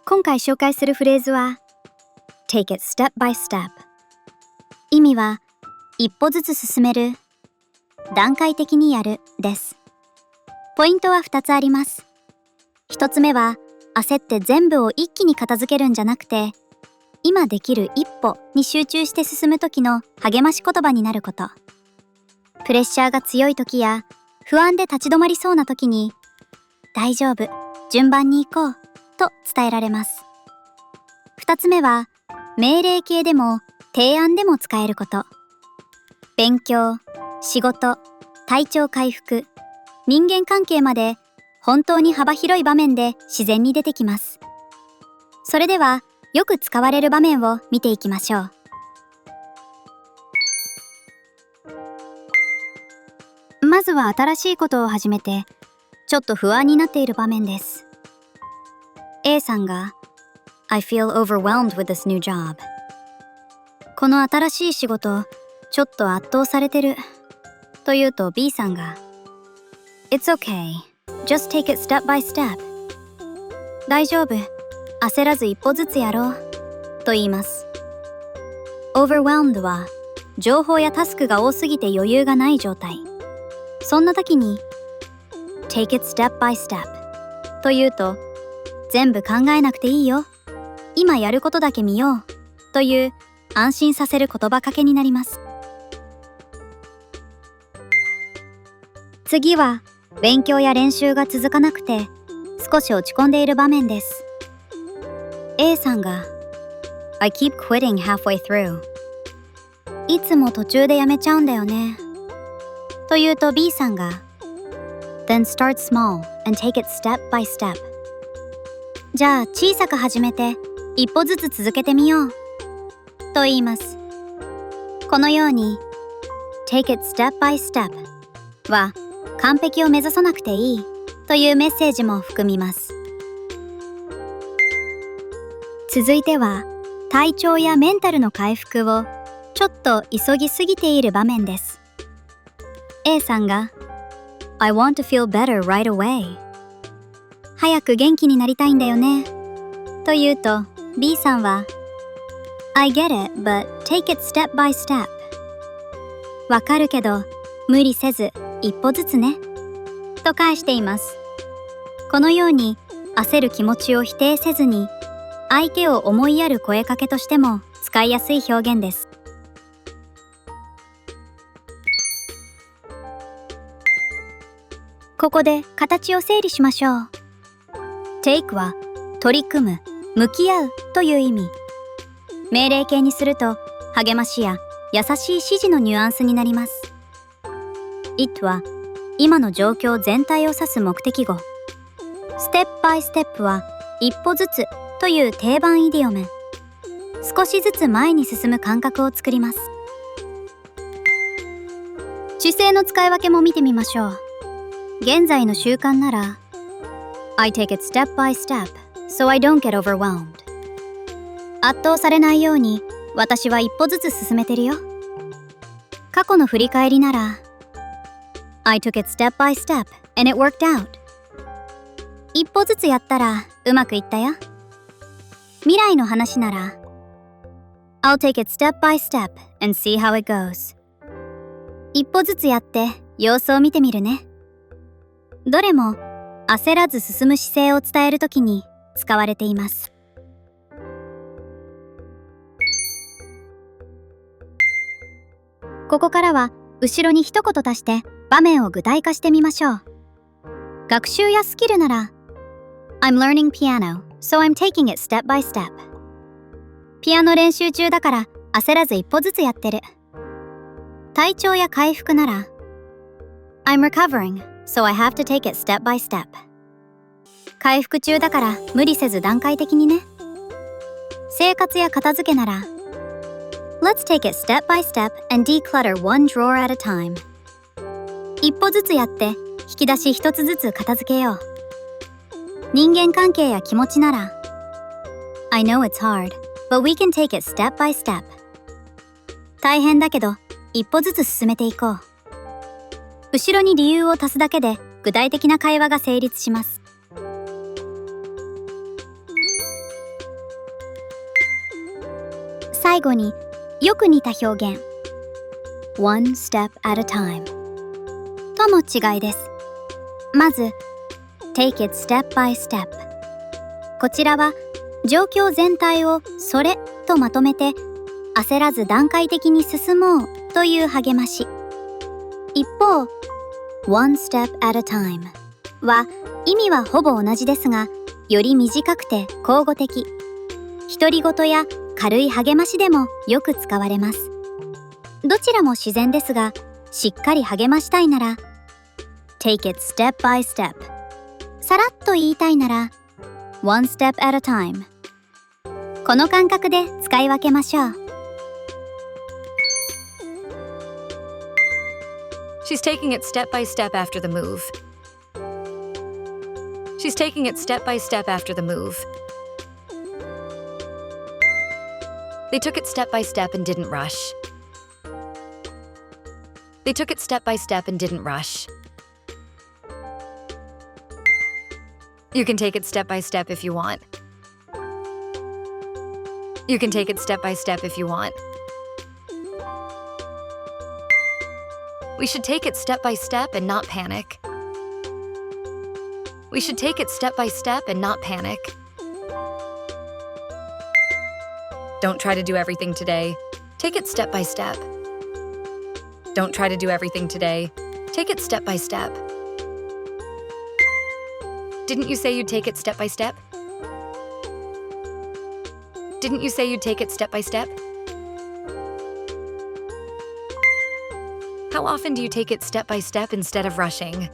今回紹介するフレーズは Take it step by step。 意味は一歩ずつ進める、段階的にやるです。ポイントは2つあります。1つ目は焦って全部を一気に片付けるんじゃなくて、今できる一歩に集中して進む時の励まし言葉になること。プレッシャーが強い時や不安で立ち止まりそうな時に、大丈夫、順番に行こうと伝えられます。2つ目は命令形でも提案でも使えること。勉強、仕事、体調回復、人間関係まで本当に幅広い場面で自然に出てきます。それではよく使われる場面を見ていきましょう。まずは新しいことを始めてちょっと不安になっている場面です。A さんが I feel overwhelmed with this new job。 この新しい仕事ちょっと圧倒されてると言うと B さんが It's okay, just take it step by step。 大丈夫、焦らず一歩ずつやろうと言います。 Overwhelmed は情報やタスクが多すぎて余裕がない状態。そんな時に Take it step by step と言うと、全部考えなくていいよ、今やることだけ見ようという安心させる言葉かけになります。次は勉強や練習が続かなくて少し落ち込んでいる場面です。 A さんが I keep quitting halfway through。 いつも途中でやめちゃうんだよねと言うと B さんが Then start small and take it step by step。 じゃあ小さく始めて一歩ずつ続けてみようと言います。このように Take it step by step は完璧を目指さなくていいというメッセージも含みます。続いては体調やメンタルの回復をちょっと急ぎすぎている場面です。 A さんが I want to feel better right away。 早く元気になりたいんだよねと言うと B さんは I get it, but take it step by step。 わかるけど無理せず一歩ずつねと返しています。このように焦る気持ちを否定せずに相手を思いやる声かけとしても使いやすい表現です。ここで形を整理しましょう。 Take は取り組む、向き合うという意味。命令形にすると励ましや優しい指示のニュアンスになります。It は今の状況全体を指す目的語。Step by step は一歩ずつという定番イディオム。少しずつ前に進む感覚を作ります。主声の使い分けも見てみましょう。現在の習慣なら I take it step by step so I don't get overwhelmed。 圧倒されないように私は一歩ずつ進めてるよ。過去の振り返りならI took it step by step and it worked out。 一歩ずつやったらうまくいったよ。未来の話なら I'll take it step by step and see how it goes。 一歩ずつやって様子を見てみるね。どれも焦らず進む姿勢を伝えるときに使われています。ここからは後ろに一言足して場面を具体化してみましょう。学習やスキルなら I'm learning piano, so I'm taking it step by step。 ピアノ練習中だから焦らず一歩ずつやってる。体調や回復なら I'm recovering, so I have to take it step by step。 回復中だから無理せず段階的にね。生活や片付けなら Let's take it step by step and declutter one drawer at a time。一歩ずつやって引き出し一つずつ片付けよう。人間関係や気持ちなら I know it's hard, but we can take it step by step。 大変だけど一歩ずつ進めていこう。後ろに理由を足すだけで具体的な会話が成立します。最後によく似た表現 One step at a time との違いです。まず Take it step by step こちらは状況全体をそれとまとめて焦らず段階的に進もうという励まし。一方 One step at a time は意味はほぼ同じですがより短くて口語的。独り言や軽い励ましでもよく使われます。どちらも自然ですがしっかり励ましたいなら Take it step by step さらっと言いたいなら One step at a time この感覚で使い分けましょう。She's taking it step by step after the move. She's taking it step by step after the move. They took it step by step and didn't rush. They took it step by step and didn't rush. You can take it step by step if you want. You can take it step by step if you want. We should take it step by step and not panic. We should take it step by step and not panic. Don't try to do everything today. Take it step by step. Don't try to do everything today. Take it step by step. Didn't you say you'd take it step by step? Didn't you say you'd take it step by step? How often do you take it step by step instead of rushing?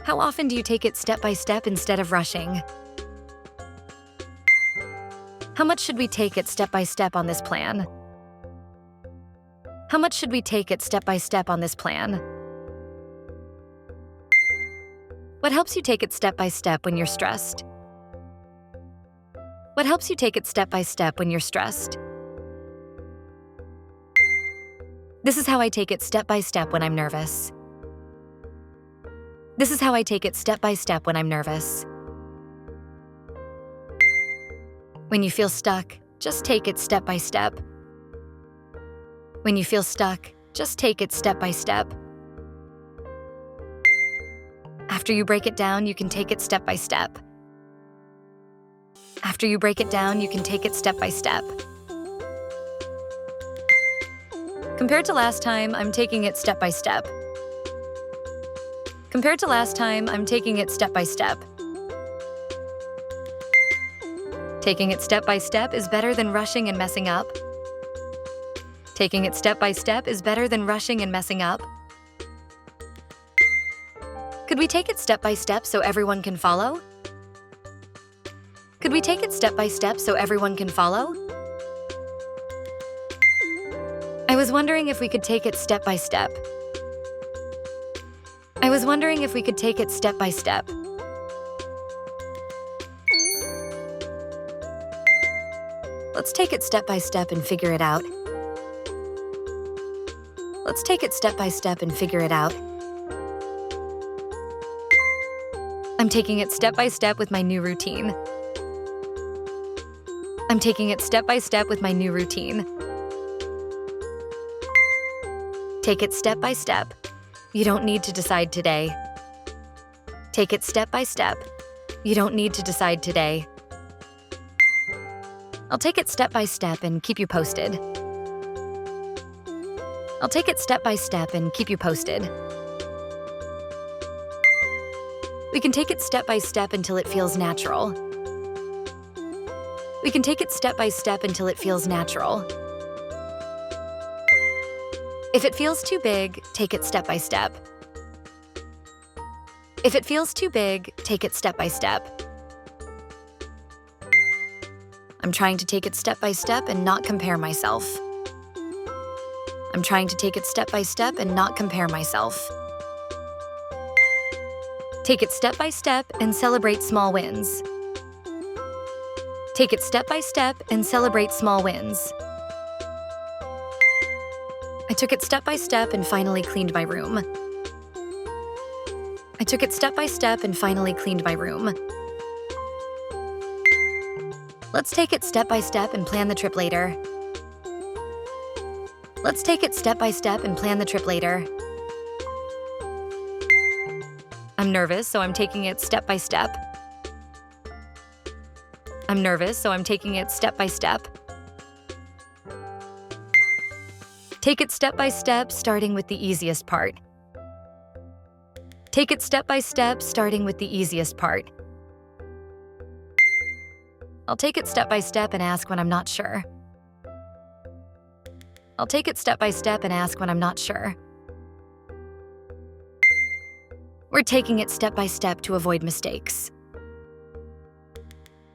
How often do you take it step by step instead of rushing? How much should we take it step by step on this plan? How much should we take it step by step on this plan? What helps you take it step by step when you're stressed? What helps you take it step by step when you're stressed? This is how I take it step by step when I'm nervous. This is how I take it step by step when I'm nervous. When you feel stuck, just take it step by step. When you feel stuck, just take it step by step. After you break it down, you can take it step by step. After you break it down, you can take it step by step. Compared to last time, I'm taking it step by step. Compared to last time, I'm taking it step by step. Taking it step by step is better than rushing and messing up. Taking it step by step is better than rushing and messing up. Could we take it step by step so everyone can follow? Could we take it step by step so everyone can follow? I was wondering if we could take it step by step. I was wondering if we could take it step by step. Let's take it step by step and figure it out. Let's take it step by step and figure it out. I'm taking it step by step with my new routine. I'm taking it step by step with my new routine. Take it step by step. You don't need to decide today. Take it step by step. You don't need to decide today. I'll take it step by step and keep you posted. I'll take it step by step and keep you posted. We can take it step by step until it feels natural. We can take it step by step until it feels natural. If it feels too big, take it step by step. If it feels too big, take it step by step. I'm trying to take it step by step and not compare myself. I'm trying to take it step by step and not compare myself. Take it step by step and celebrate small wins. Take it step by step and celebrate small wins. I took it step by step and finally cleaned my room. I took it step by step and finally cleaned my room. Let's take it step by step and plan the trip later. Let's take it step by step and plan the trip later. I'm nervous, so I'm taking it step by step. I'm nervous, so I'm taking it step by step. Take it step by step, starting with the easiest part. Take it step by step, starting with the easiest part. I'll take it step by step and ask when I'm not sure. I'll take it step by step and ask when I'm not sure. We're taking it step by step to avoid mistakes.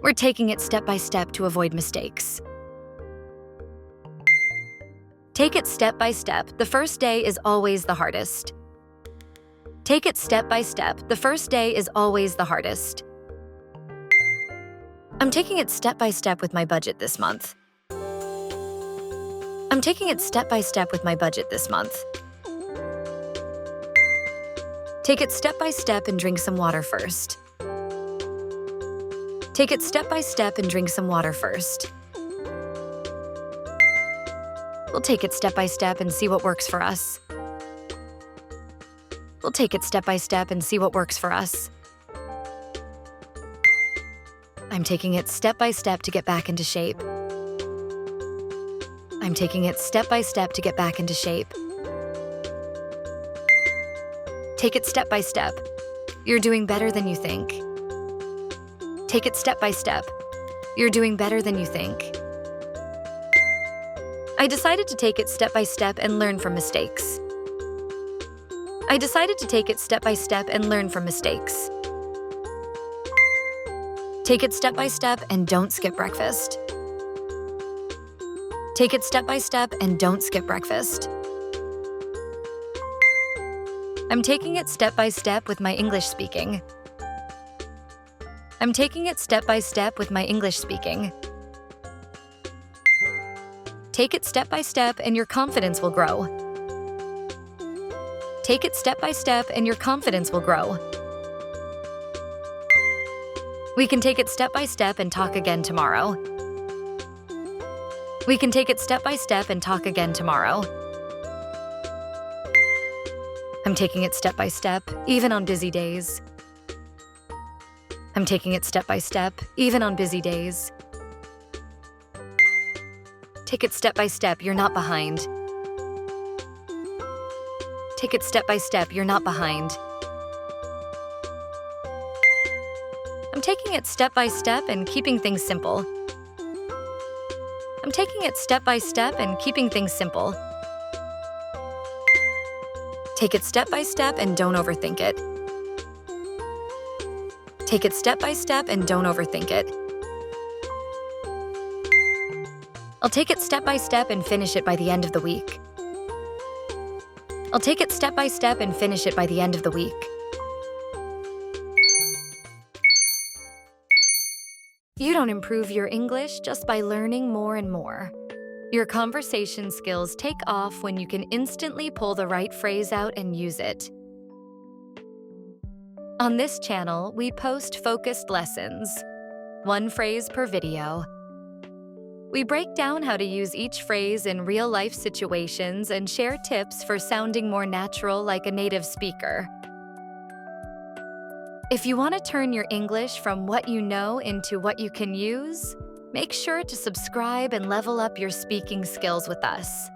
We're taking it step by step to avoid mistakes. Take it step by step. The first day is always the hardest. Take it step by step. The first day is always the hardest. I'm taking it step by step with my budget this month. I'm taking it step by step with my budget this month. Take it step by step and drink some water first. Take it step by step and drink some water first. We'll take it step by step and see what works for us. We'll take it step by step and see what works for us. I'm taking it step by step to get back into shape. I'm taking it step by step to get back into shape. Take it step by step. You're doing better than you think. Take it step by step. You're doing better than you think. I decided to take it step by step and learn from mistakes. I decided to take it step by step and learn from mistakes. Take it step by step and don't skip breakfast. Take it step by step and don't skip breakfast. I'm taking it step by step with my English speaking. I'm taking it step by step with my English speaking. Take it step by step and your confidence will grow. Take it step by step and your confidence will grow. We can take it step by step and talk again tomorrow. We can take it step by step and talk again tomorrow. I'm taking it step by step, even on busy days. I'm taking it step by step, even on busy days. Take it step by step, you're not behind. Take it step by step, you're not behind. I'm taking it step by step and keeping things simple. I'm taking it step by step and keeping things simple. Take it step by step and don't overthink it. Take it step by step and don't overthink it. I'll take it step by step and finish it by the end of the week. I'll take it step by step and finish it by the end of the week. You don't improve your English just by learning more and more. Your conversation skills take off when you can instantly pull the right phrase out and use it. On this channel, we post focused lessons, one phrase per video. We break down how to use each phrase in real-life situations and share tips for sounding more natural like a native speaker. If you want to turn your English from what you know into what you can use, make sure to subscribe and level up your speaking skills with us.